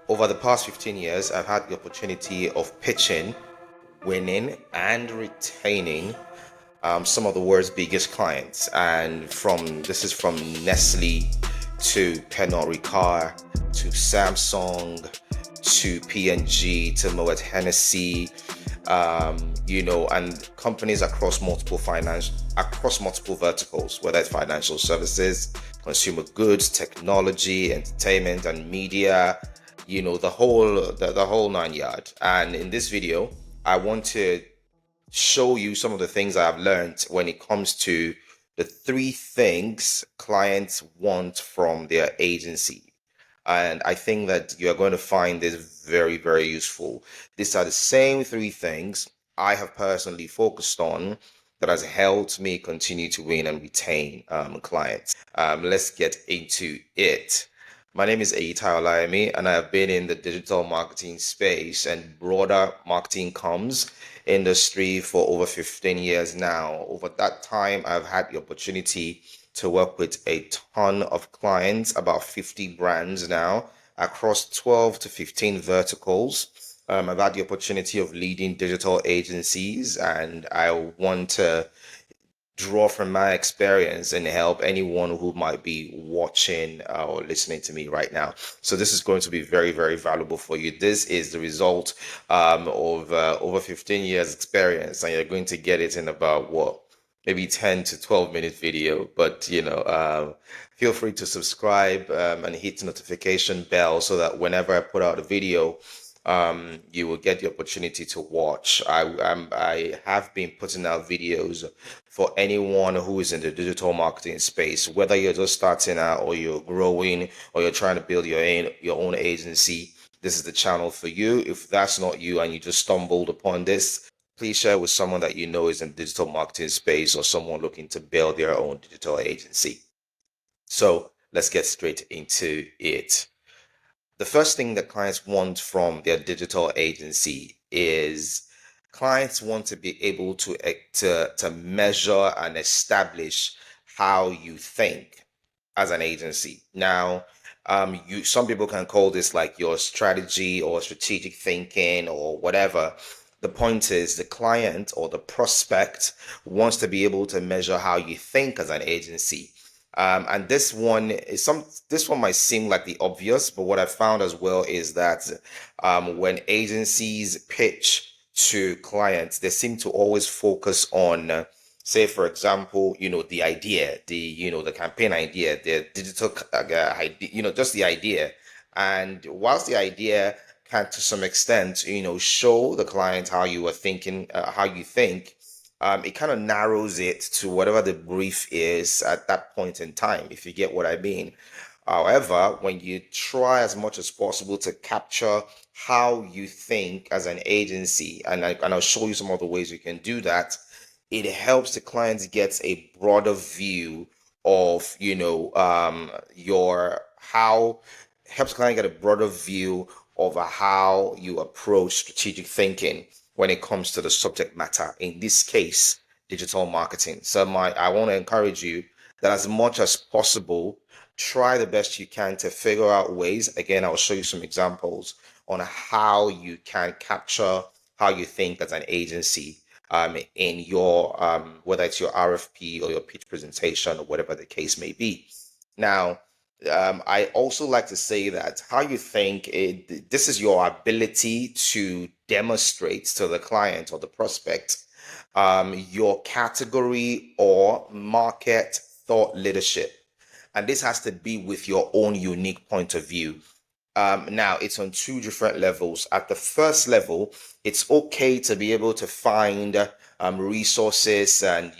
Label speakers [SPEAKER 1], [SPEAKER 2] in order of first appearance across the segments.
[SPEAKER 1] Over the past 15 years, I've had the opportunity of pitching, winning, and retaining some of the world's biggest clients. And this is from Nestle to Pernod Ricard to Samsung to P&G to Moet Hennessy, and companies across multiple verticals, whether it's financial services, consumer goods, technology, entertainment, and media, the whole nine yard. And in this video, I want to show you some of the things I've learned when it comes to the three things clients want from their agency. And I think that you're going to find this very, very useful. These are the same three things I have personally focused on that has helped me continue to win and retain clients. Let's get into it. My name is Eyitayo, and I have been in the digital marketing space and broader marketing comms industry for over 15 years now. Over that time, I've had the opportunity to work with a ton of clients, about 50 brands now, across 12 to 15 verticals. I've had the opportunity of leading digital agencies, and I want to draw from my experience and help anyone who might be watching or listening to me right now. So this is going to be very, very valuable for you. This is the result of over 15 years experience, and you're going to get it in about what, maybe 10 to 12 minute video. But feel free to subscribe and hit the notification bell so that whenever I put out a video, you will get the opportunity to watch. I have been putting out videos for anyone who is in the digital marketing space, whether you're just starting out or you're growing or you're trying to build your own agency. This is the channel for you. If that's not you and you just stumbled upon this, please share with someone that you know is in the digital marketing space or someone looking to build their own digital agency. So let's get straight into it. The first thing that clients want from their digital agency is clients want to be able to measure and establish how you think as an agency. Now, some people can call this like your strategy or strategic thinking or whatever. The point is the client or the prospect wants to be able to measure how you think as an agency. And this one might seem like the obvious, but what I found as well is that when agencies pitch to clients, they seem to always focus on, say, for example, the idea, the campaign idea, the digital idea, just the idea. And whilst the idea can, to some extent, show the client how you are thinking, how you think, it kind of narrows it to whatever the brief is at that point in time, if you get what I mean. However, when you try as much as possible to capture how you think as an agency, and I'll show you some of the ways you can do that, it helps the clients get a broader view of, your how helps the client get a broader view of how you approach strategic thinking when it comes to the subject matter. In this case, digital marketing. So I want to encourage you that as much as possible, try the best you can to figure out ways. Again, I'll show you some examples on how you can capture how you think as an agency in your whether it's your RFP or your pitch presentation or whatever the case may be. Now, I also like to say that how you think this is your ability to demonstrate to the client or the prospect your category or market thought leadership. And this has to be with your own unique point of view. Now, it's on two different levels. At the first level, it's okay to be able to find resources and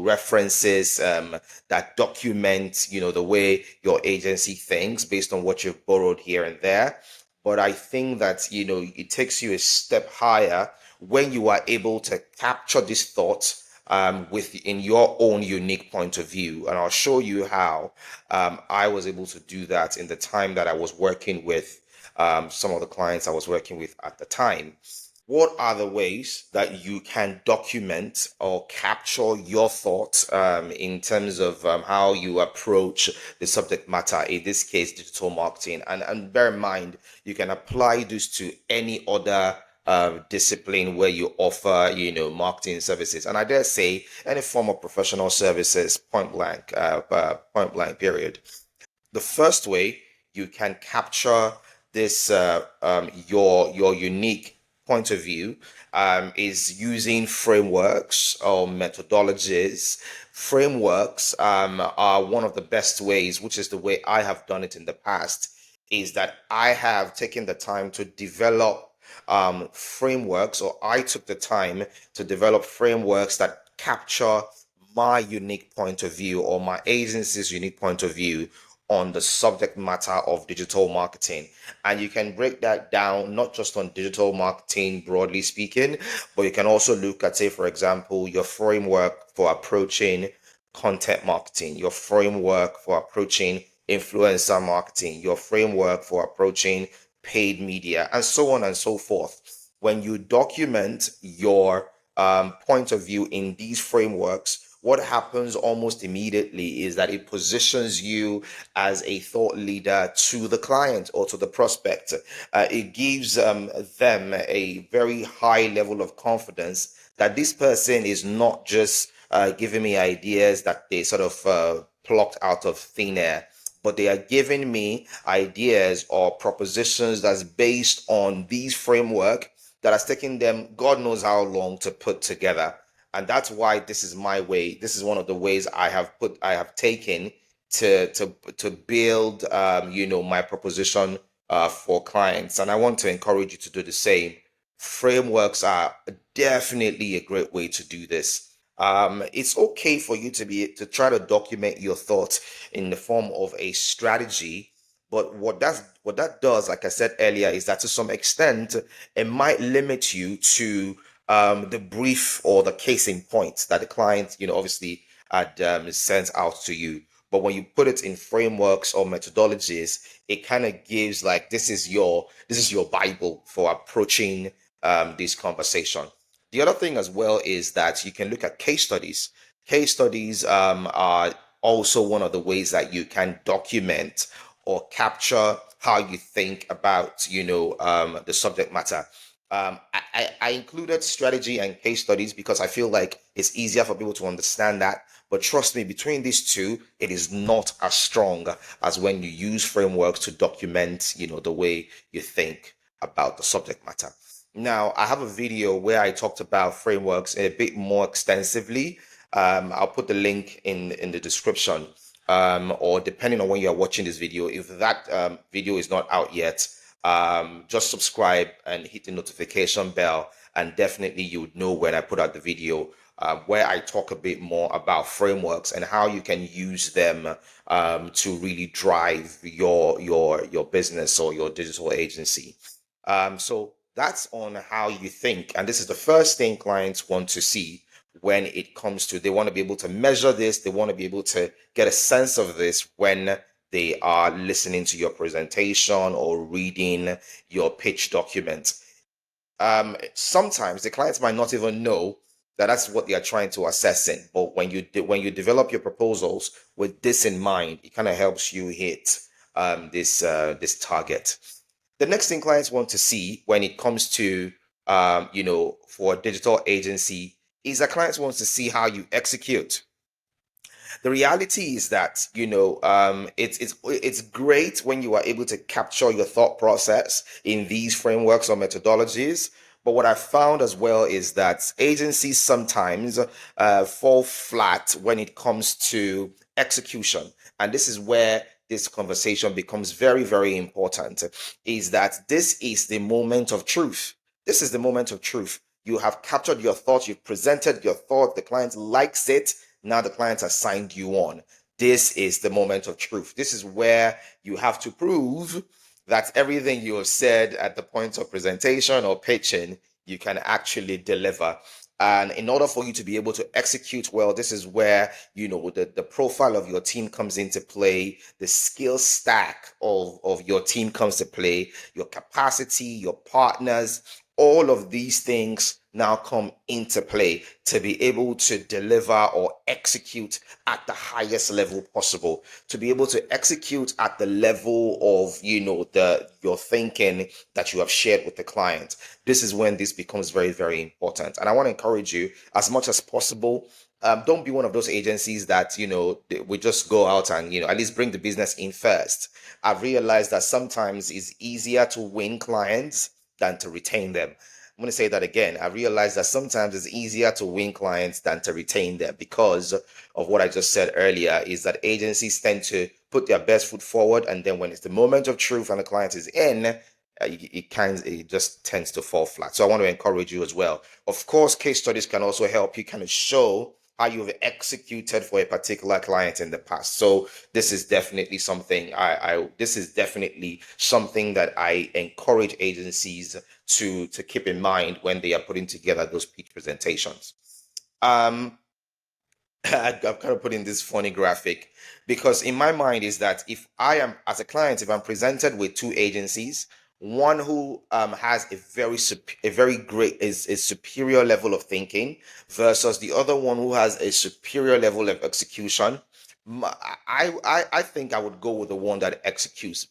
[SPEAKER 1] references that document the way your agency thinks based on what you've borrowed here and there. But I think that it takes you a step higher when you are able to capture these thoughts in your own unique point of view. And I'll show you how I was able to do that in the time that I was working with some of the clients I was working with at the time. What are the ways that you can document or capture your thoughts in terms of how you approach the subject matter, in this case, digital marketing? And bear in mind, you can apply this to any other discipline where you offer, marketing services. And I dare say any form of professional services, point blank, period. The first way you can capture this your unique point of view is using frameworks or methodologies. Frameworks are one of the best ways, which is the way I have done it in the past, is that I have taken the time to develop frameworks, or I took the time to develop frameworks that capture my unique point of view or my agency's unique point of view on the subject matter of digital marketing. And you can break that down not just on digital marketing, broadly speaking, but you can also look at, say, for example, your framework for approaching content marketing, your framework for approaching influencer marketing, your framework for approaching paid media, and so on and so forth. When you document your point of view in these frameworks, what happens almost immediately is that it positions you as a thought leader to the client or to the prospect. It gives them a very high level of confidence that this person is not just giving me ideas that they sort of plucked out of thin air, but they are giving me ideas or propositions that's based on these framework that has taken them God knows how long to put together. And that's why this is my way. This is one of the ways I have taken to build my proposition for clients. And I want to encourage you to do the same. Frameworks are definitely a great way to do this. It's okay for you to try to document your thoughts in the form of a strategy, but what that does, like I said earlier, is that to some extent it might limit you to the brief or the case in point that the client, obviously had sent out to you. But when you put it in frameworks or methodologies, it kind of gives like this is your Bible for approaching this conversation. The other thing as well is that you can look at case studies. Case studies are also one of the ways that you can document or capture how you think about, the subject matter. I included strategy and case studies because I feel like it's easier for people to understand that. But trust me, between these two, it is not as strong as when you use frameworks to document, the way you think about the subject matter. Now, I have a video where I talked about frameworks a bit more extensively. I'll put the link in the description, or depending on when you are watching this video. If that video is not out yet, just subscribe and hit the notification bell, and definitely you would know when I put out the video where I talk a bit more about frameworks and how you can use them to really drive your business or your digital agency. So that's on how you think. And this is the first thing clients want to see when it comes to, they want to be able to measure this, they want to be able to get a sense of this when they are listening to your presentation or reading your pitch document. Sometimes the clients might not even know that that's what they are trying to assess in. But when you develop your proposals with this in mind, it kind of helps you hit this target. The next thing clients want to see when it comes to for a digital agency is that clients wants to see how you execute. The reality is that it's great when you are able to capture your thought process in these frameworks or methodologies. But what I found as well is that agencies sometimes fall flat when it comes to execution, and this is where this conversation becomes very, very important. Is that this is the moment of truth. This is the moment of truth. You have captured your thoughts, you've presented your thought, the client likes it, now the client has signed you on. This is the moment of truth. This is where you have to prove that everything you have said at the point of presentation or pitching, you can actually deliver. And in order for you to be able to execute well, this is where, the profile of your team comes into play, the skill stack of your team comes to play, your capacity, your partners, All of these things now come into play to be able to deliver or execute at the highest level possible, to be able to execute at the level of, your thinking that you have shared with the client. This is when this becomes very, very important. And I want to encourage you as much as possible. Don't be one of those agencies that, we just go out and, at least bring the business in first. I've realized that sometimes it's easier to win clients than to retain them. I'm going to say that again. I realize that sometimes it's easier to win clients than to retain them because of what I just said earlier, is that agencies tend to put their best foot forward, and then when it's the moment of truth and the client is in, it just tends to fall flat. So I want to encourage you as well. Of course, case studies can also help you kind of show how you've executed for a particular client in the past. So this is definitely something this is definitely something that I encourage agencies to keep in mind when they are putting together those pitch presentations. Um, I've kind of put in this funny graphic because in my mind is that if I am, as a client, if I'm presented with two agencies, one who has a very great is a superior level of thinking versus the other one who has a superior level of execution, I think I would go with the one that executes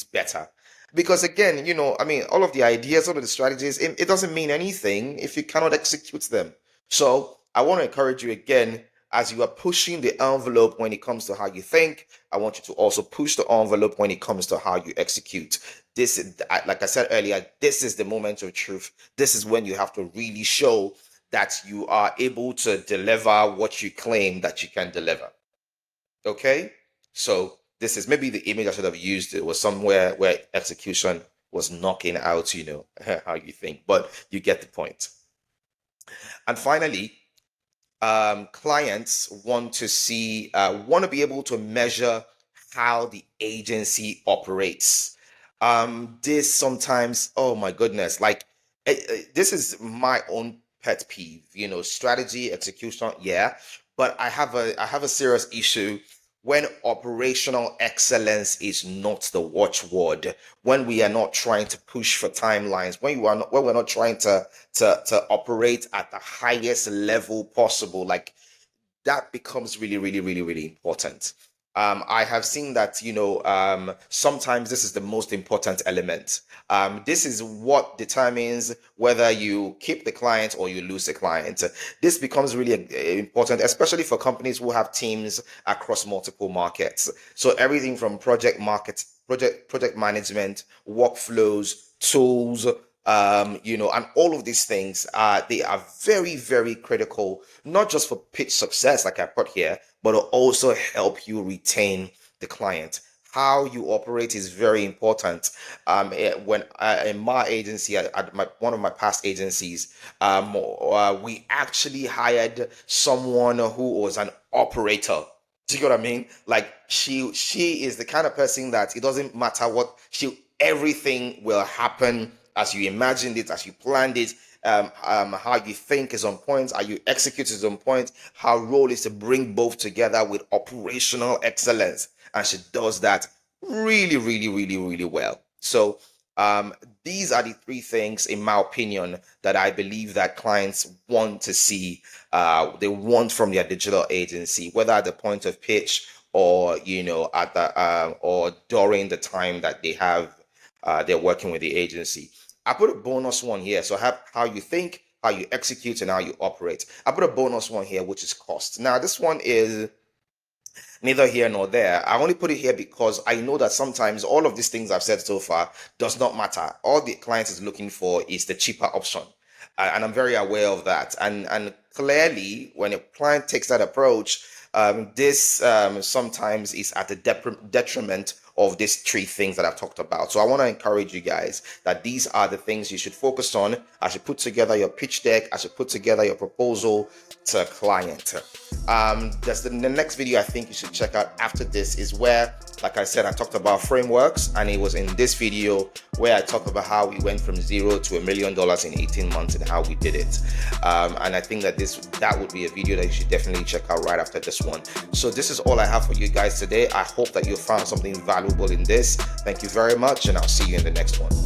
[SPEAKER 1] better. Because again, I mean, all of the ideas, all of the strategies, it doesn't mean anything if you cannot execute them. So I want to encourage you again, as you are pushing the envelope when it comes to how you think, I want you to also push the envelope when it comes to how you execute. This is, like I said earlier, this is the moment of truth. This is when you have to really show that you are able to deliver what you claim that you can deliver. Okay? So this is maybe the image I should have used. It was somewhere where execution was knocking out, how you think, but you get the point. And finally, clients want to be able to measure how the agency operates. This sometimes, oh my goodness, like this is my own pet peeve. Strategy, execution, yeah, but I have a serious issue when operational excellence is not the watchword, when we are not trying to push for timelines, when we're not trying to operate at the highest level possible, like that becomes really, really, really, really important. I have seen that, sometimes this is the most important element. This is what determines whether you keep the client or you lose the client. This becomes really important, especially for companies who have teams across multiple markets. So everything from project management, workflows, tools, and all of these things, they are very, very critical, not just for pitch success, like I put here, but will also help you retain the client. How you operate is very important. When in my agency, one of my past agencies, we actually hired someone who was an operator. Do you get what I mean? Like she is the kind of person that it doesn't matter what everything will happen as you imagined it, as you planned it. How you think is on point, how you execute is on point. Her role is to bring both together with operational excellence, and she does that really, really, really, really well. So um, these are the three things, in my opinion, that I believe that clients want to see. They want from their digital agency, whether at the point of pitch or at the or during the time that they're working with the agency. I put a bonus one here. So I have how you think, how you execute, and how you operate. I put a bonus one here, which is cost. Now, this one is neither here nor there. I only put it here because I know that sometimes all of these things I've said so far does not matter. All the client is looking for is the cheaper option. And I'm very aware of that. And clearly, when a client takes that approach, this sometimes is at the detriment of these three things that I've talked about. So I want to encourage you guys that these are the things you should focus on as you put together your pitch deck, as you put together your proposal to a client. That's the next video I think you should check out after this is where, like I said, I talked about frameworks, and it was in this video where I talked about how we went from $0 to $1 million in 18 months and how we did it. And I think that that would be a video that you should definitely check out right after this one. So this is all I have for you guys today. I hope that you found something valuable in this. Thank you very much, and I'll see you in the next one.